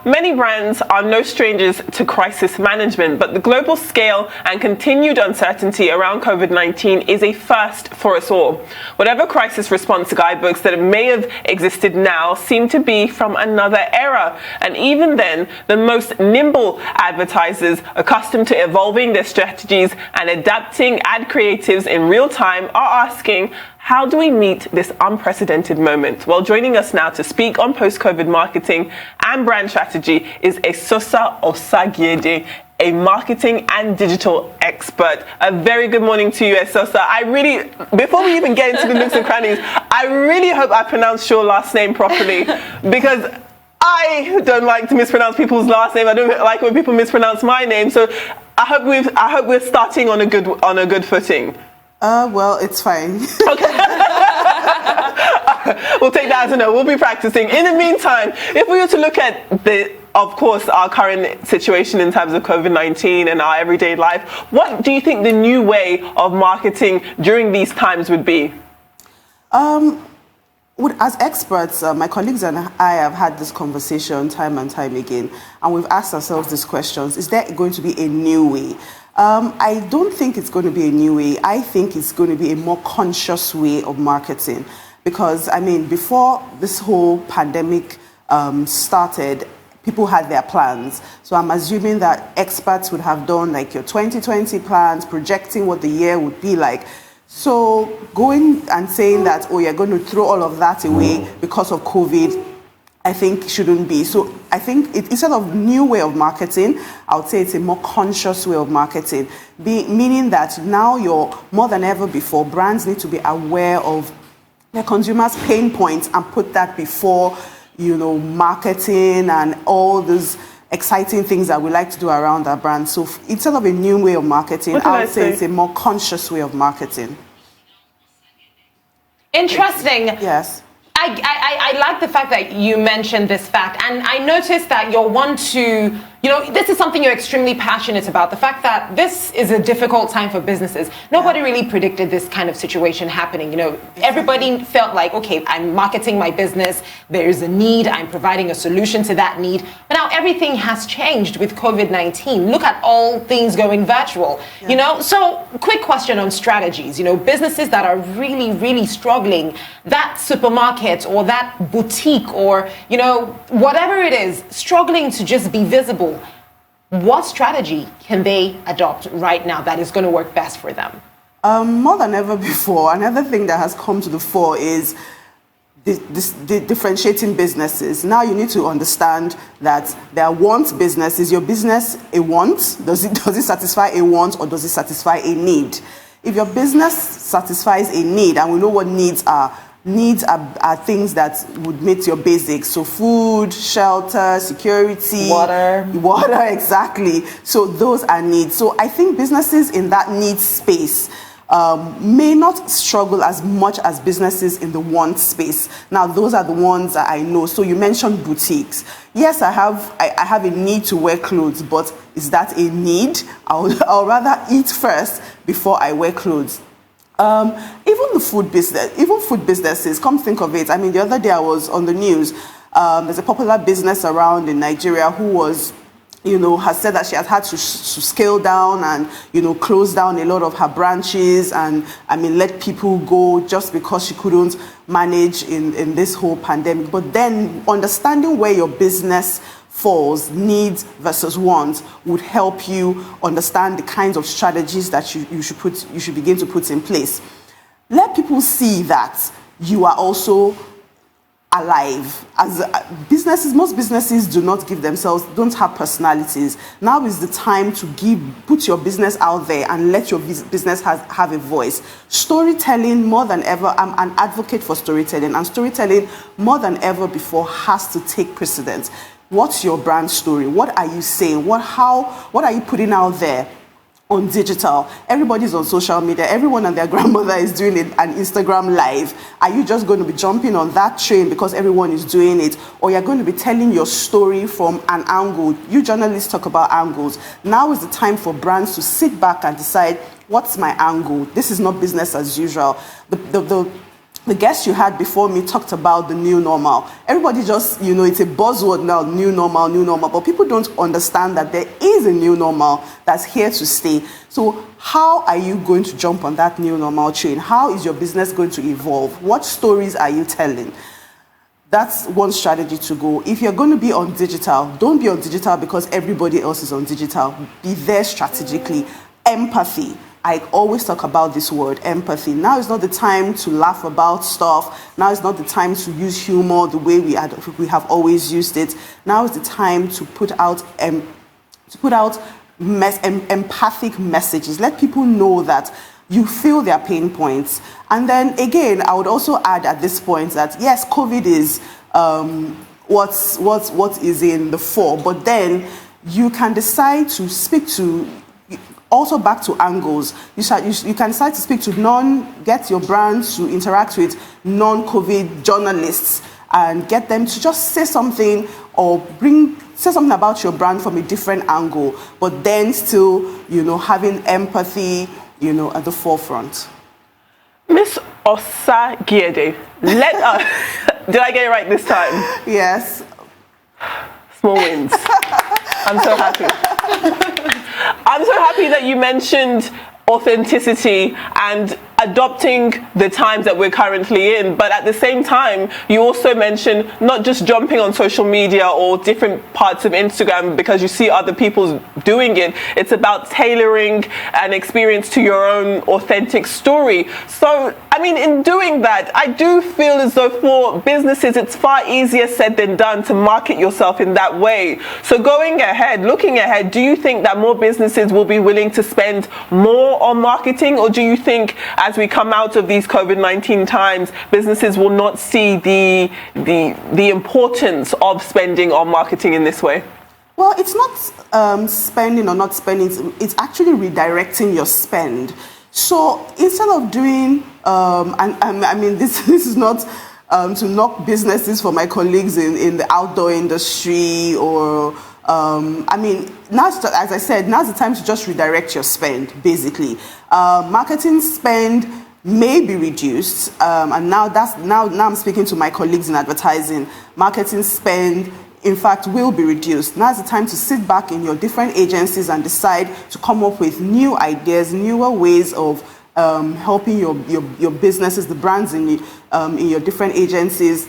many brands are no strangers to crisis management, but the global scale and continued uncertainty around COVID-19 is a first for us all. Whatever crisis response guidebooks that may have existed now seem to be from another era. And even then, the most nimble advertisers accustomed to evolving their strategies and adapting ad creatives in real time are asking, how do we meet this unprecedented moment? Well, joining us now to speak on post-COVID marketing and brand strategy is Esosa Osagiede, a marketing and digital expert. A very good morning to you, Esosa. Before we even get into the nooks and crannies, I really hope I pronounced your last name properly, because I don't like to mispronounce people's last name. I don't like when people mispronounce my name. So I hope we're starting on a good footing. Well, it's fine. Okay. We'll take that as a no. We'll be practicing. In the meantime, if we were to look at of course, our current situation in terms of COVID-19 and our everyday life, what do you think the new way of marketing during these times would be? As experts, my colleagues and I have had this conversation time and time again, and we've asked ourselves these questions. Is there going to be a new way? I don't think it's going to be a new way. I think it's going to be a more conscious way of marketing. Because, before this whole pandemic started, people had their plans. So I'm assuming that experts would have done like your 2020 plans, projecting what the year would be like. So going and saying that, you're going to throw all of that away because of COVID, I think shouldn't be. So I think instead of new way of marketing, I would say it's a more conscious way of marketing, meaning that now you're more than ever before, brands need to be aware of their consumers' pain points and put that before, marketing and all these exciting things that we like to do around our brand. So instead of a new way of marketing, I would say it's a more conscious way of marketing. Interesting. Yes. I like the fact that you mentioned this fact, and I noticed that you're one to, this is something you're extremely passionate about, the fact that this is a difficult time for businesses. Nobody really predicted this kind of situation happening. Everybody felt like, okay, I'm marketing my business, there's a need, I'm providing a solution to that need. But now everything has changed with COVID-19. Look at all things going virtual, So quick question on strategies, businesses that are really, really struggling, that supermarket or that boutique or, whatever it is, struggling to just be visible. What strategy can they adopt right now that is going to work best for them? More than ever before, another thing that has come to the fore is the differentiating businesses. Now you need to understand that there are want businesses. Is your business a want? Does it satisfy a want, or does it satisfy a need? If your business satisfies a need, and we know what needs are things that would meet your basics. So food, shelter, security. Water, exactly. So those are needs. So I think businesses in that need space may not struggle as much as businesses in the want space. Now, those are the ones that I know. So you mentioned boutiques. Yes, I have a need to wear clothes, but is that a need? I'll rather eat first before I wear clothes. Even food businesses, come think of it. The other day I was on the news. There's a popular business around in Nigeria who was, has said that she has had to scale down and, close down a lot of her branches and, let people go just because she couldn't manage in this whole pandemic. But then understanding where your business falls, needs versus wants, would help you understand the kinds of strategies that you should begin to put in place. Let people see that you are also alive. As businesses, most businesses don't have personalities. Now is the time to put your business out there and let your business have a voice. Storytelling, more than ever, I'm an advocate for storytelling, and storytelling more than ever before has to take precedence. What's your brand story? What are you saying? What are you putting out there on digital? Everybody's on social media. Everyone and their grandmother is doing an Instagram live. Are you just going to be jumping on that train because everyone is doing it? Or you're going to be telling your story from an angle? You journalists talk about angles. Now is the time for brands to sit back and decide, what's my angle? This is not business as usual. the guest you had before me talked about the new normal. Everybody just, it's a buzzword now, new normal, but people don't understand that there is a new normal that's here to stay. So how are you going to jump on that new normal train? How is your business going to evolve? What stories are you telling? That's one strategy to go. If you're going to be on digital, don't be on digital because everybody else is on digital. Be there strategically. Empathy. I always talk about this word, empathy. Now is not the time to laugh about stuff. Now is not the time to use humor the way we have always used it. Now is the time to put out empathic messages. Let people know that you feel their pain points. And then again, I would also add at this point that yes, COVID is what is in the fore, but then you can decide to speak to. Also back to angles, you can decide to speak to get your brand to interact with non-COVID journalists and get them to just say something or say something about your brand from a different angle, but then still, having empathy, at the forefront. Miss Osagiede, let us, did I get it right this time? Yes. Small wins. I'm so happy. I'm so happy that you mentioned authenticity and adopting the times that we're currently in, but at the same time you also mentioned not just jumping on social media or different parts of Instagram because you see other people doing it. It's about tailoring an experience to your own authentic story. So I mean, in doing that, I do feel as though for businesses it's far easier said than done to market yourself in that way. So looking ahead, do you think that more businesses will be willing to spend more on marketing, or do you think as we come out of these COVID-19 times, businesses will not see the importance of spending on marketing in this way? Well, it's not spending or not spending. It's actually redirecting your spend. So instead of doing, I mean, this is not to knock businesses for my colleagues in the outdoor industry or I mean, now, as I said, now's the time to just redirect your spend, basically. Marketing spend may be reduced, and now I'm speaking to my colleagues in advertising. Marketing spend, in fact, will be reduced. Now's the time to sit back in your different agencies and decide to come up with new ideas, newer ways of helping your businesses, the brands in your different agencies,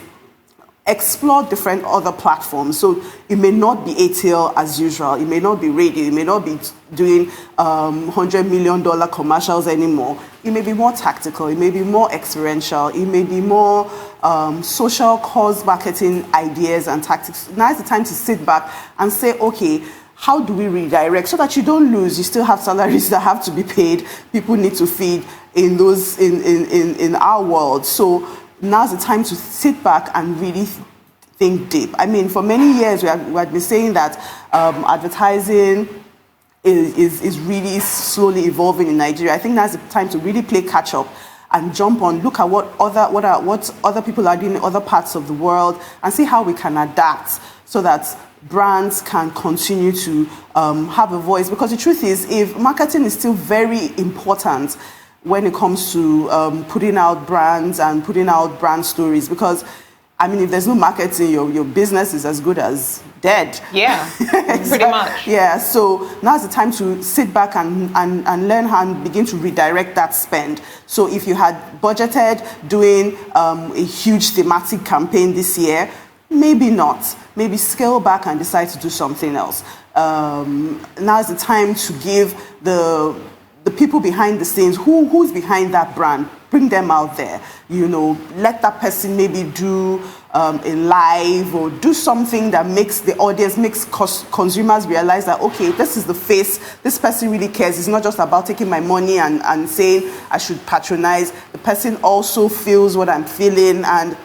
explore different other platforms. So it may not be ATL as usual. It may not be radio. It may not be doing $100 million commercials anymore. It may be more tactical. It may be more experiential. It may be more social cause marketing ideas and tactics. Now is the time to sit back and say, okay, how do we redirect so that you don't lose? You still have salaries that have to be paid. People need to feed in our world. So now's the time to sit back and really think deep. I mean, for many years we have been saying that advertising is really slowly evolving in Nigeria. I think now's the time to really play catch up and jump on, look at what other people are doing in other parts of the world and see how we can adapt so that brands can continue to have a voice. Because the truth is, if marketing is still very important when it comes to putting out brands and putting out brand stories, because I mean, if there's no marketing, your business is as good as dead. Yeah, pretty much. Yeah, so now's the time to sit back and learn how and begin to redirect that spend. So if you had budgeted doing a huge thematic campaign this year, maybe not. Maybe scale back and decide to do something else. Now's the time to give the people behind the scenes, who's behind that brand, bring them out there. Let that person maybe do a live or do something that makes the audience, makes consumers realize that, okay, this is the face, this person really cares. It's not just about taking my money and saying I should patronize. The person also feels what I'm feeling. And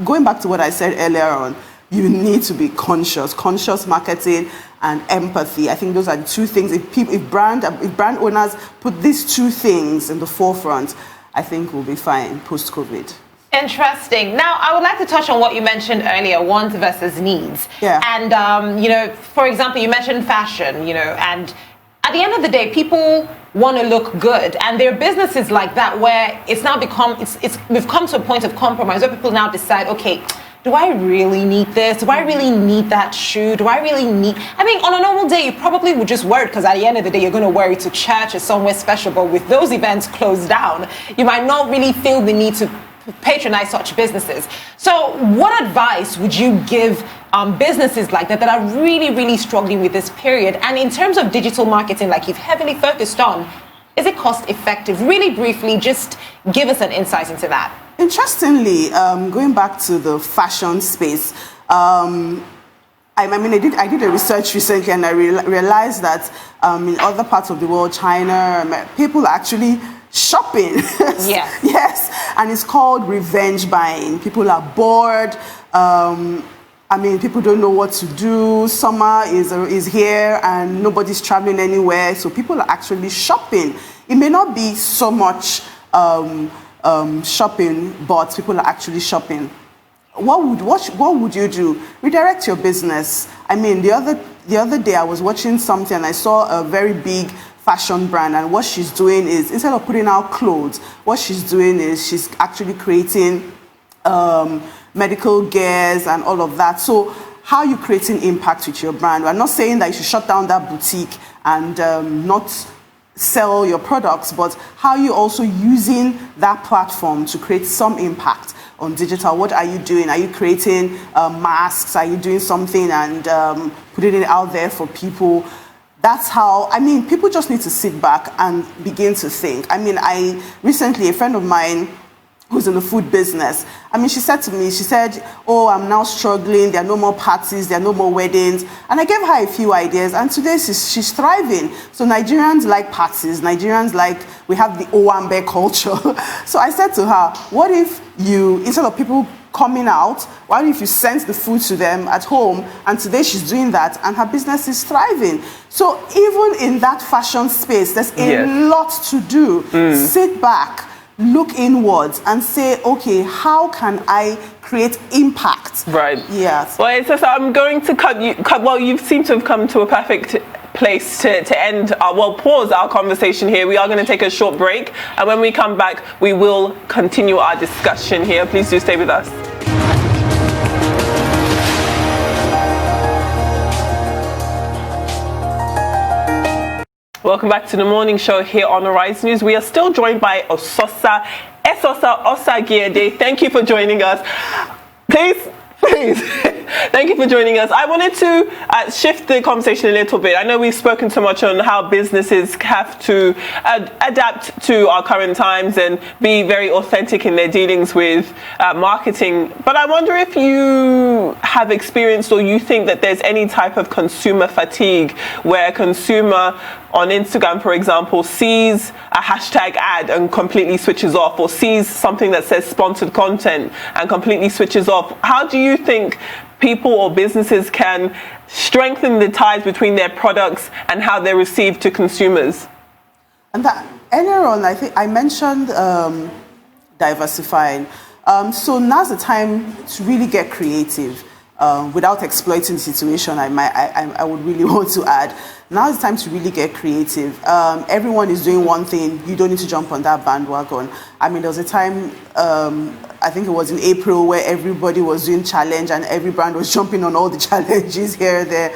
going back to what I said earlier on, you need to be conscious marketing and empathy. I think those are the two things. If brand owners put these two things in the forefront, I think we'll be fine post-COVID. Interesting. Now, I would like to touch on what you mentioned earlier, wants versus needs. Yeah. And, for example, you mentioned fashion, and at the end of the day, people want to look good. And there are businesses like that where it's now become, we've come to a point of compromise where people now decide, okay, do I really need this? Do I really need that shoe? Do I really need... I mean, on a normal day, you probably would just wear it because at the end of the day, you're going to wear it to church or somewhere special. But with those events closed down, you might not really feel the need to patronize such businesses. So what advice would you give businesses like that are really, really struggling with this period? And in terms of digital marketing, like you've heavily focused on, is it cost effective? Really briefly, just give us an insight into that. Interestingly, going back to the fashion space, I did a research recently, and I realized that in other parts of the world, China, people are actually shopping. Yeah. Yes, and it's called revenge buying. People are bored. People don't know what to do. Summer is here, and nobody's traveling anywhere, so people are actually shopping. It may not be so much shopping, but people are actually shopping. What would you do? Redirect your business. I mean, the other day I was watching something and I saw a very big fashion brand, and what she's doing is, instead of putting out clothes, what she's doing is she's actually creating medical gears and all of that. So how are you creating impact with your brand? We're not saying that you should shut down that boutique and not sell your products, but how are you also using that platform to create some impact on digital? What are you doing? Are you creating masks? Are you doing something and putting it out there for people? That's how, people just need to sit back and begin to think. Recently, a friend of mine who's in the food business, she said to me, oh, I'm now struggling, there are no more parties, there are no more weddings. And I gave her a few ideas, and today she's thriving. So Nigerians like parties, we have the Owambe culture. So I said to her, what if you, instead of people coming out, why if you send the food to them at home? And today she's doing that, and her business is thriving. So even in that fashion space, there's a lot to do. Sit back, look inwards, and say, okay, how can I create impact? Right. Yes. Well, it's just, I'm going to well, you seem to have come to a perfect place to end pause our conversation here. We are going to take a short break, and when we come back, we will continue our discussion here. Please do stay with us. Welcome back to the morning show here on Arise News. We are still joined by Esosa Osagiede. Thank you for joining us. Please. Thank you for joining us. I wanted to shift the conversation a little bit. I know we've spoken so much on how businesses have to adapt to our current times and be very authentic in their dealings with marketing. But I wonder if you have experienced, or you think that there's any type of consumer fatigue where a consumer on Instagram, for example, sees a hashtag ad and completely switches off, or sees something that says sponsored content and completely switches off. How do you think people or businesses can strengthen the ties between their products and how they're received to consumers? And that earlier on, I think I mentioned diversifying. So now's the time to really get creative. Without exploiting the situation, I would really want to add. Now it's time to really get creative. Everyone is doing one thing. You don't need to jump on that bandwagon. There was a time, I think it was in April, where everybody was doing challenge and every brand was jumping on all the challenges here and there.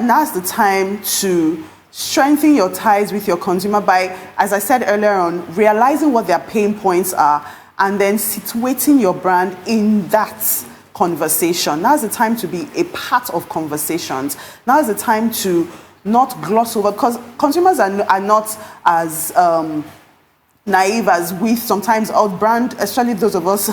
Now's the time to strengthen your ties with your consumer by, as I said earlier on, realizing what their pain points are and then situating your brand in that conversation. Now's the time to be a part of conversations. Now's the time to not gloss over, because consumers are not as naive as we sometimes brand, especially those of us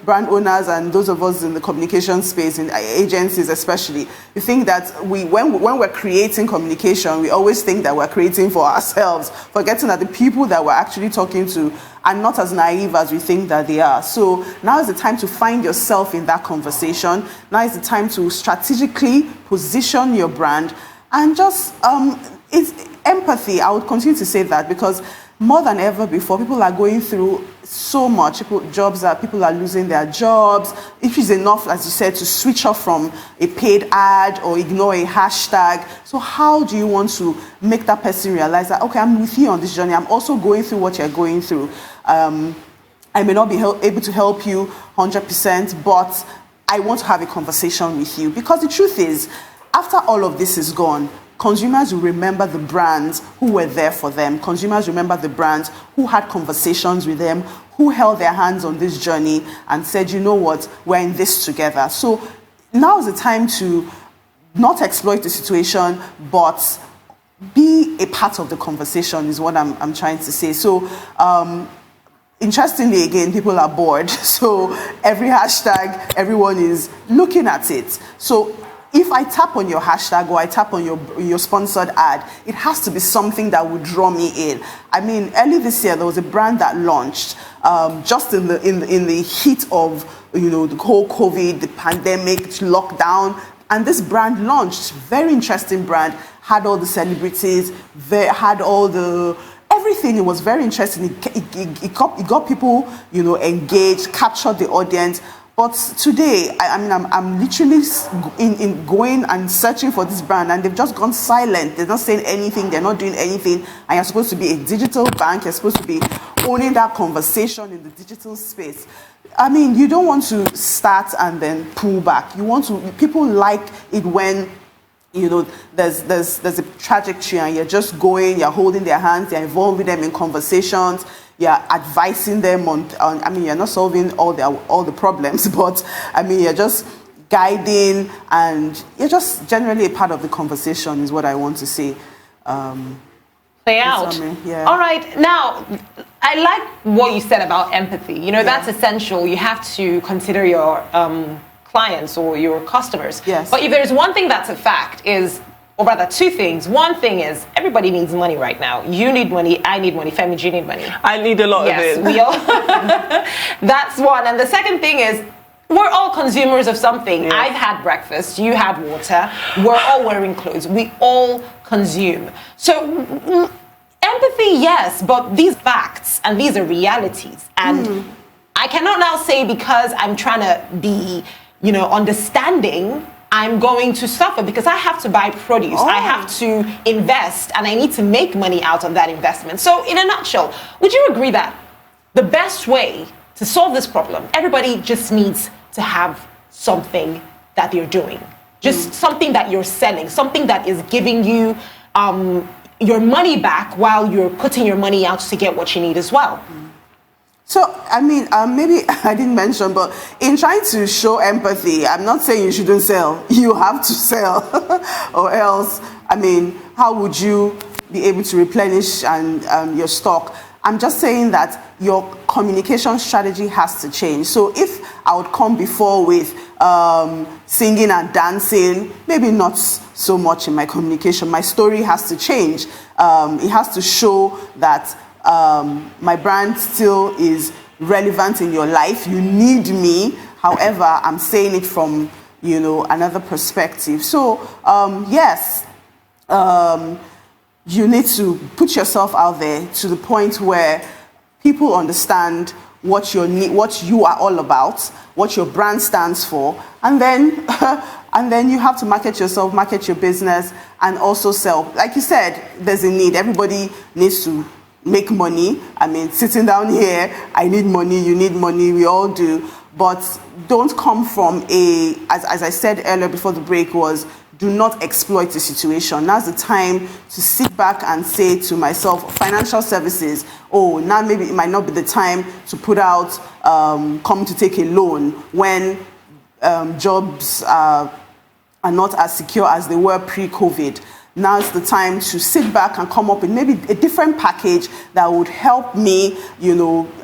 brand owners and those of us in the communication space, in agencies especially. We think that when we're creating communication, we always think that we're creating for ourselves, forgetting that the people that we're actually talking to are not as naive as we think that they are. So now is the time to find yourself in that conversation. Now is the time to strategically position your brand, and just it's empathy. I would continue to say that, because more than ever before, people are going through so much. People are losing their jobs. If it's enough, as you said, to switch off from a paid ad or ignore a hashtag. So how do you want to make that person realize that, okay, I'm with you on this journey. I'm also going through what you're going through. I may not be able to help you 100%, but I want to have a conversation with you. Because the truth is, after all of this is gone, consumers will remember the brands who were there for them. Consumers remember the brands who had conversations with them, who held their hands on this journey and said, you know what, we're in this together. So now is the time to not exploit the situation, but be a part of the conversation is what I'm trying to say. So interestingly, again, people are bored. So every hashtag, everyone is looking at it. So if I tap on your hashtag or I tap on your sponsored ad, it has to be something that would draw me in. I mean, early this year, there was a brand that launched just in the heat of, the whole COVID, the pandemic, lockdown. And this brand launched, very interesting brand, had all the celebrities, had all the everything. It was very interesting. It got people, engaged, captured the audience. But today, I'm literally in going and searching for this brand, and they've just gone silent. They're not saying anything. They're not doing anything. And you're supposed to be a digital bank. You're supposed to be owning that conversation in the digital space. I mean, you don't want to start and then pull back. People like it when, there's a trajectory and you're just going, you're holding their hands, you're involving them in conversations. You're advising them on, you're not solving all the problems, but you're just guiding and you're just generally a part of the conversation is what I want to say. Play out. Yeah. All right. Now, I like what you said about empathy. That's essential. You have to consider your clients or your customers. Yes. But if there's one thing that's a fact is, or rather two things. One thing is everybody needs money right now. You need money, I need money, Femi, you need money. I need a lot of it. Yes, we all. That's one. And the second thing is we're all consumers of something. Yes. I've had breakfast, you had water, we're all wearing clothes. We all consume. So empathy, yes, but these facts and these are realities. And I cannot now say because I'm trying to be, understanding, I'm going to suffer because I have to buy produce. I have to invest and I need to make money out of that investment. So in a nutshell, would you agree that the best way to solve this problem, everybody just needs to have something that they're doing, just something that you're selling, something that is giving you your money back while you're putting your money out to get what you need as well? So, maybe I didn't mention, but in trying to show empathy, I'm not saying you shouldn't sell. You have to sell, or else, how would you be able to replenish your stock? I'm just saying that your communication strategy has to change. So if I would come before with singing and dancing, maybe not so much in my communication. My story has to change. It has to show that my brand still is relevant in your life. You need me. However, I'm saying it from, another perspective. So, yes, you need to put yourself out there to the point where people understand what you are all about, what your brand stands for, and then you have to market yourself, market your business, and also sell. Like you said, there's a need. Everybody needs to make money. Sitting down here, I need money, you need money, we all do. But don't come from as I said earlier before the break, do not exploit the situation. Now's the time to sit back and say to myself, financial services, now maybe it might not be the time to put out, come to take a loan when jobs are not as secure as they were pre-COVID. Now's the time to sit back and come up with maybe a different package that would help me,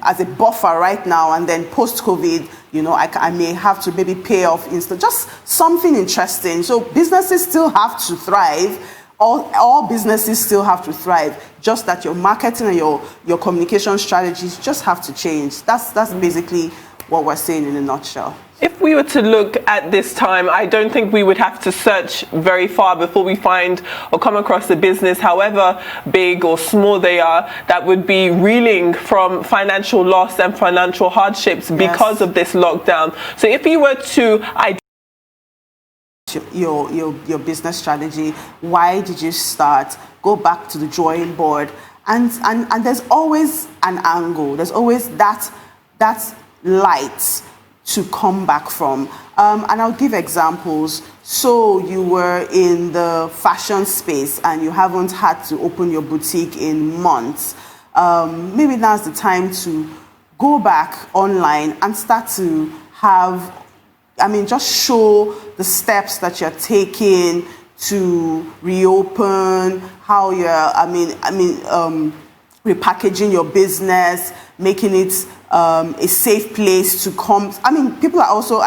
as a buffer right now, and then post-COVID, I may have to maybe pay off instant, just something interesting. So businesses still have to thrive. All businesses still have to thrive. Just that your marketing and your communication strategies just have to change. That's basically what we're saying in a nutshell. If we were to look at this time, I don't think we would have to search very far before we find or come across a business, however big or small they are, that would be reeling from financial loss and financial hardships because of this lockdown. So if you were to your business strategy, why did you start? Go back to the drawing board, and there's always an angle. There's always that light to come back from. And I'll give examples. So you were in the fashion space and you haven't had to open your boutique in months. Maybe now's the time to go back online and start to have, just show the steps that you're taking to reopen, how you're, repackaging your business, making it a safe place to come. People are also,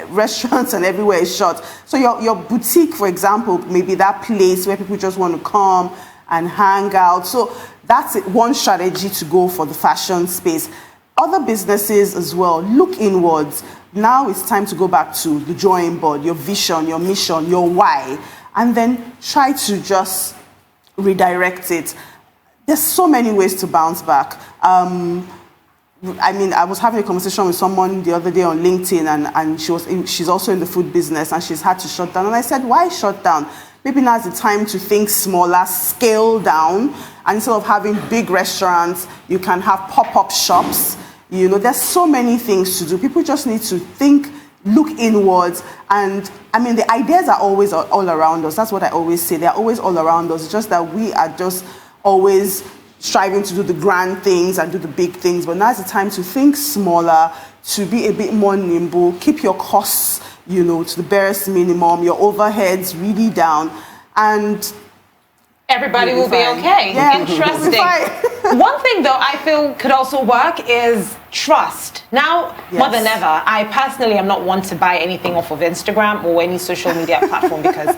restaurants and everywhere is shut. So your boutique, for example, may be that place where people just want to come and hang out. So that's one strategy to go for the fashion space. Other businesses as well, look inwards. Now it's time to go back to the drawing board, your vision, your mission, your why, and then try to just redirect it. There's so many ways to bounce back. I was having a conversation with someone the other day on LinkedIn, and she's also in the food business, and she's had to shut down. And I said, why shut down? Maybe now's the time to think smaller, scale down, and instead of having big restaurants, you can have pop-up shops. There's so many things to do. People just need to think, look inwards, and the ideas are always all around us. That's what I always say. They're always all around us. It's just that we are just always striving to do the grand things and do the big things. But now's the time to think smaller, to be a bit more nimble, keep your costs, to the barest minimum, your overheads really down, and everybody will be okay. Yeah. Interesting. One thing, though, I feel could also work is trust. Now, more than ever, I personally am not one to buy anything off of Instagram or any social media platform because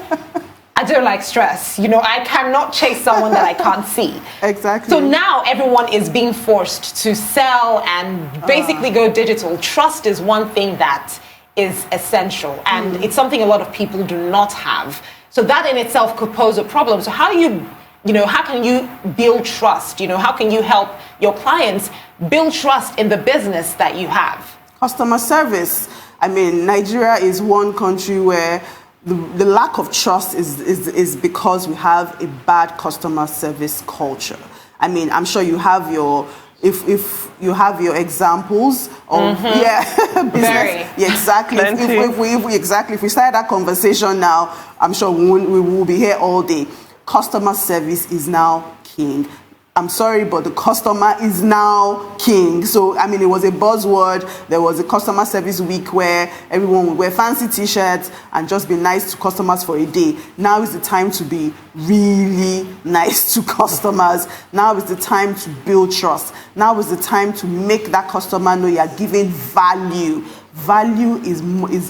I don't like stress. I cannot chase someone that I can't see. Exactly. So now everyone is being forced to sell and basically go digital. Trust is one thing that is essential, and it's something a lot of people do not have. So that in itself could pose a problem. So how can you build trust? How can you help your clients build trust in the business that you have? Customer service. Nigeria is one country where the lack of trust is because we have a bad customer service culture. I'm sure you have your, if you have your examples of business. Very. Exactly. If we started that conversation now, I'm sure we will be here all day. Customer service is now king. I'm sorry, but the customer is now king. So, it was a buzzword. There was a customer service week where everyone would wear fancy t-shirts and just be nice to customers for a day. Now is the time to be really nice to customers. Now is the time to build trust. Now is the time to make that customer know you're giving value. Value is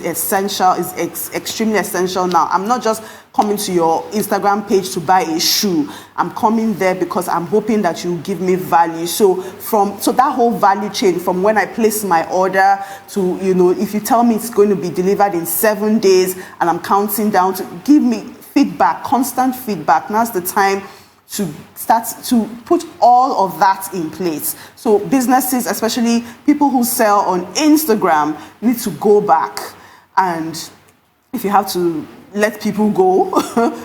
essential, is extremely essential now. I'm not just coming to your Instagram page to buy a shoe. I'm coming there because I'm hoping that you give me value. So that whole value chain, from when I place my order to, if you tell me it's going to be delivered in 7 days and I'm counting down, to give me feedback, constant feedback. Now's the time to start to put all of that in place. So businesses, especially people who sell on Instagram, need to go back, and if you have to let people go,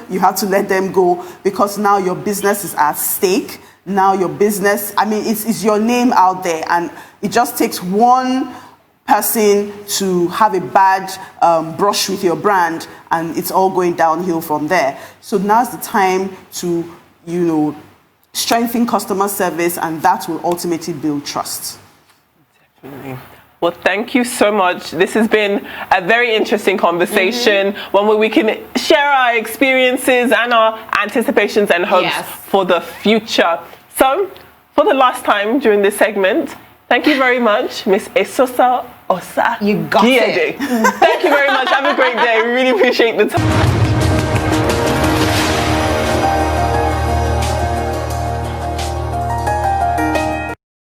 you have to let them go, because now your business is at stake. Now your business, it's your name out there, and it just takes one person to have a bad brush with your brand, and it's all going downhill from there. So now's the time to strengthen customer service, and that will ultimately build trust. Definitely. Well, thank you so much. This has been a very interesting conversation, one where we can share our experiences and our anticipations and hopes for the future. So, for the last time during this segment, thank you very much, Miss Esosa Osagiede. You got it. Thank you very much. Have a great day. We really appreciate the time.